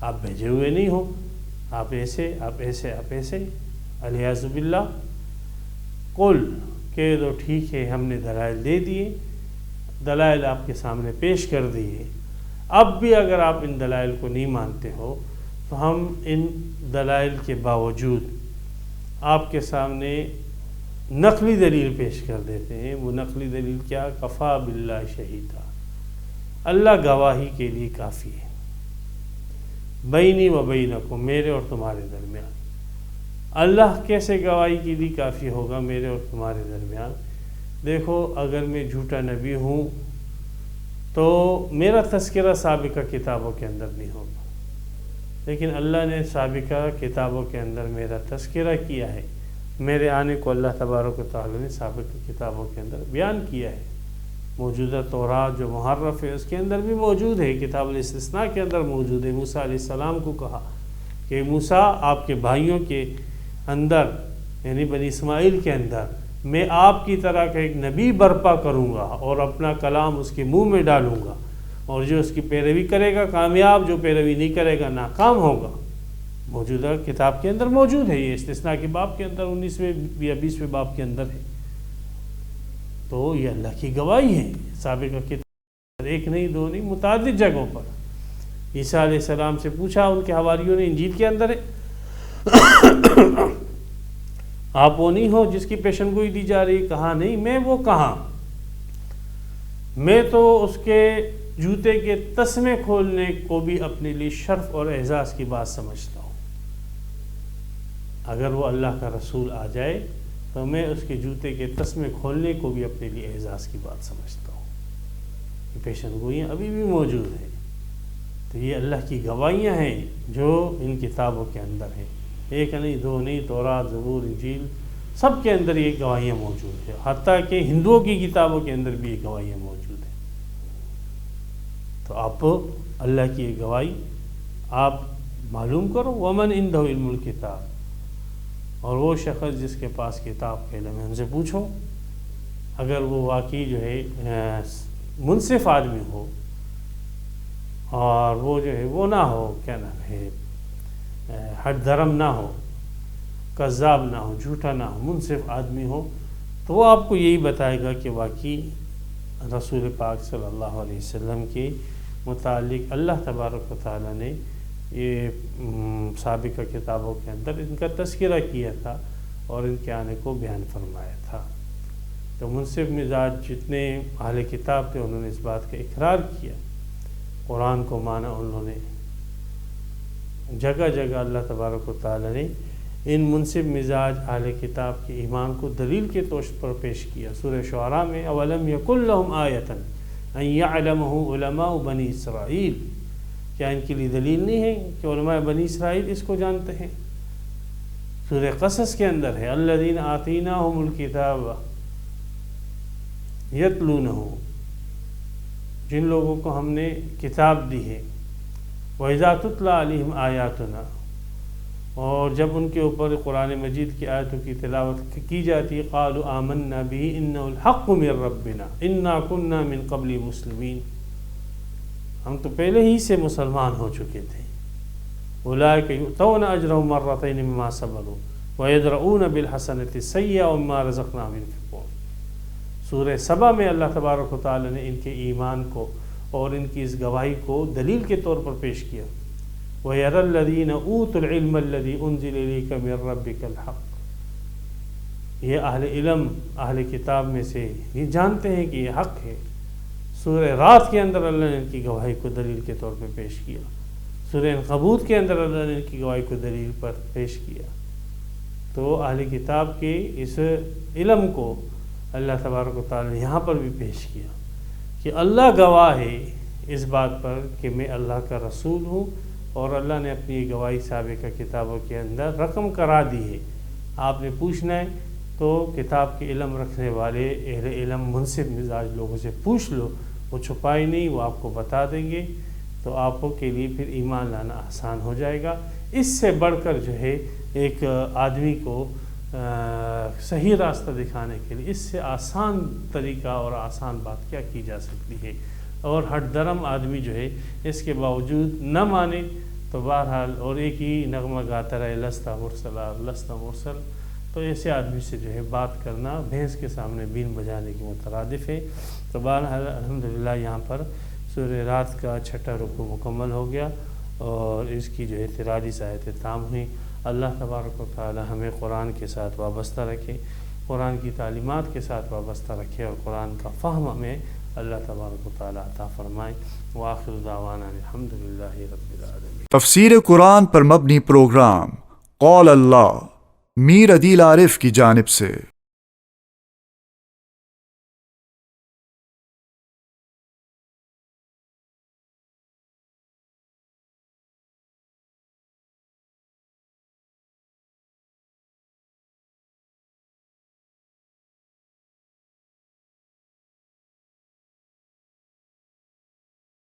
آپ بھیجے ہوئے نہیں ہو، آپ ایسے آپ ایسے آپ ایسے، الیاذ باللہ۔ قل، کہہ دو ٹھیک ہے ہم نے دلائل دے دیے، دلائل آپ کے سامنے پیش کر دیے، اب بھی اگر آپ ان دلائل کو نہیں مانتے ہو تو ہم ان دلائل کے باوجود آپ کے سامنے نقلی دلیل پیش کر دیتے ہیں۔ وہ نقلی دلیل کیا؟ کفا باللہ شہیدا، اللہ گواہی کے لیے کافی ہے، بینی و بینکم، میرے اور تمہارے درمیان۔ اللہ کیسے گواہی کے لیے کافی ہوگا میرے اور تمہارے درمیان؟ دیکھو، اگر میں جھوٹا نبی ہوں تو میرا تذکرہ سابقہ کتابوں کے اندر نہیں ہوگا، لیکن اللہ نے سابقہ کتابوں کے اندر میرا تذکرہ کیا ہے، میرے آنے کو اللہ تبارک و تعالی نے سابقہ کتابوں کے اندر بیان کیا ہے۔ موجودہ تورات جو محرف ہے اس کے اندر بھی موجود ہے، کتاب الاستثناء کے اندر موجود ہے۔ موسیٰ علیہ السلام کو کہا کہ موسیٰ آپ کے بھائیوں کے اندر، یعنی بنی اسماعیل کے اندر میں آپ کی طرح کا ایک نبی برپا کروں گا اور اپنا کلام اس کے منہ میں ڈالوں گا، اور جو اس کی پیروی کرے گا کامیاب، جو پیروی نہیں کرے گا ناکام ہوگا۔ موجودہ کتاب کے اندر موجود ہے، یہ استثناء کے باب کے اندر 19ویں یا 20ویں باب کے اندر ہے۔ تو یہ اللہ کی گواہی ہے سابقہ کتاب، ایک نہیں دو نہیں، متعدد جگہوں پر۔ عیسیٰ علیہ السلام سے پوچھا ان کے حواریوں نے، انجیل کے اندر ہے، آپ وہ نہیں ہو جس کی پیشن گوئی دی جا رہی؟ کہا نہیں، میں وہ کہاں، میں تو اس کے جوتے کے تسمے کھولنے کو بھی اپنے لیے شرف اور اعزاز کی بات سمجھتا ہوں۔ اگر وہ اللہ کا رسول آ جائے تو میں اس کے جوتے کے تسمے کھولنے کو بھی اپنے لیے اعزاز کی بات سمجھتا ہوں۔ یہ پیشن گوئیاں ابھی بھی موجود ہیں۔ تو یہ اللہ کی گواہیاں ہیں جو ان کتابوں کے اندر ہیں، ایک نہیں دو نہیں، تورات، زبور، انجیل، سب کے اندر یہ گواہیاں موجود ہیں، حتیٰ کہ ہندوؤں کی کتابوں کے اندر بھی یہ گواہیاں موجود ہیں۔ تو آپ اللہ کی یہ گواہی آپ معلوم کرو، ومن عنده علم الکتاب، اور وہ شخص جس کے پاس کتاب کا علم ہے ان سے پوچھو۔ اگر وہ واقعی جو ہے منصف آدمی ہو، اور وہ جو ہے وہ نہ ہو، کیا نام ہے، ہٹ دھرم نہ ہو، کذاب نہ ہو، جھوٹا نہ ہو، منصف آدمی ہو، تو وہ آپ کو یہی بتائے گا کہ واقعی رسول پاک صلی اللہ علیہ وسلم کے متعلق اللہ تبارک و تعالیٰ نے یہ سابقہ کتابوں کے اندر ان کا تذکرہ کیا تھا اور ان کے آنے کو بیان فرمایا تھا۔ تو منصف مزاج جتنے اہل کتاب تھے انہوں نے اس بات کا اقرار کیا، قرآن کو مانا انہوں نے۔ جگہ جگہ اللہ تبارک و تعالیٰ نے ان منصف مزاج اہل کتاب کے ایمان کو دلیل کے طور پر پیش کیا۔ سورہ شعراء میں اولم یکن لہم آیۃ ان یعلمہ علماء بنی اسرائیل، کیا ان کے لیے دلیل نہیں ہے کہ علماء بنی اسرائیل اس کو جانتے ہیں؟ سورہ قصص کے اندر ہے الذین آتیناہم الکتاب یتلونہ، جن لوگوں کو ہم نے کتاب دی ہے، وَإِذَا تُتْلَىٰ عَلَيْهِمْ آیَاتُنَا، اور جب ان کے اوپر قرآن مجید کی آیتوں کی تلاوت کی جاتی ہے، قَالُوا آمَنَّا بِهِ إِنَّهُ الْحَقُّ مِن رَّبِّنَا إِنَّا كُنَّا مِن قَبْلِ مُسْلِمِينَ، ہم تو پہلے ہی سے مسلمان ہو چکے تھے۔ أُولَٰئِكَ يُؤْتَوْنَ أَجْرَهُم مَّرَّتَيْنِ مِمَّا صَبَرُوا وَيَدْرَءُونَ بِالْحَسَنَةِ السَّيِّئَةَ وَمِمَّا رَزَقْنَاهُمْ يُنفِقُونَ۔ سورہ سبا میں اللہ تبارک و تعالیٰ نے ان کے ایمان کو اور ان کی اس گواہی کو دلیل کے طور پر پیش کیا۔ وَيَرَى الَّذِينَ أُوتُوا الْعِلْمَ الَّذِي أُنزِلَ إِلَيْكَ مِن رَّبِّكَ الْحَقُّ، یہ اہل علم اہل کتاب میں سے یہ جانتے ہیں کہ یہ حق ہے۔ سورہ رات کے اندر اللہ نے ان کی گواہی کو دلیل کے طور پر پیش کیا۔ سورہ عنکبوت کے اندر اللہ نے ان کی گواہی کو دلیل پر پیش کیا۔ تو اہل کتاب کے اس علم کو اللہ تبارک و تعالیٰ نے یہاں پر بھی پیش کیا کہ اللہ گواہ ہے اس بات پر کہ میں اللہ کا رسول ہوں، اور اللہ نے اپنی یہ گواہی سابقہ کتابوں کے اندر رقم کرا دی ہے۔ آپ نے پوچھنا ہے تو کتاب کے علم رکھنے والے اہل علم منصف مزاج لوگوں سے پوچھ لو، وہ چھپائی نہیں، وہ آپ کو بتا دیں گے، تو آپ کے لیے پھر ایمان لانا آسان ہو جائے گا۔ اس سے بڑھ کر جو ہے ایک آدمی کو صحیح راستہ دکھانے کے لیے اس سے آسان طریقہ اور آسان بات کیا کی جا سکتی ہے؟ اور ہٹ درم آدمی جو ہے اس کے باوجود نہ مانے تو بہرحال اور ایک ہی نغمہ گاتا رہے لستا مرسلا لستا مرسل، تو ایسے آدمی سے جو ہے بات کرنا بھینس کے سامنے بین بجانے کے مترادف ہے۔ تو بہرحال الحمدللہ یہاں پر سورہ رات کا 6واں رکوع مکمل ہو گیا اور اس کی جو ہے 43 آیتیں تام ہوئیں۔ اللہ تبارک و تعالی ہمیں قرآن کے ساتھ وابستہ رکھے، قرآن کی تعلیمات کے ساتھ وابستہ رکھے، اور قرآن کا فہم ہمیں اللہ تبارک و تعالی عطا فرمائے۔ وآخر دعوانا الحمدللہ رب العالمین۔ تفسیر قرآن پر مبنی پروگرام قول اللہ میر عدیل عارف کی جانب سے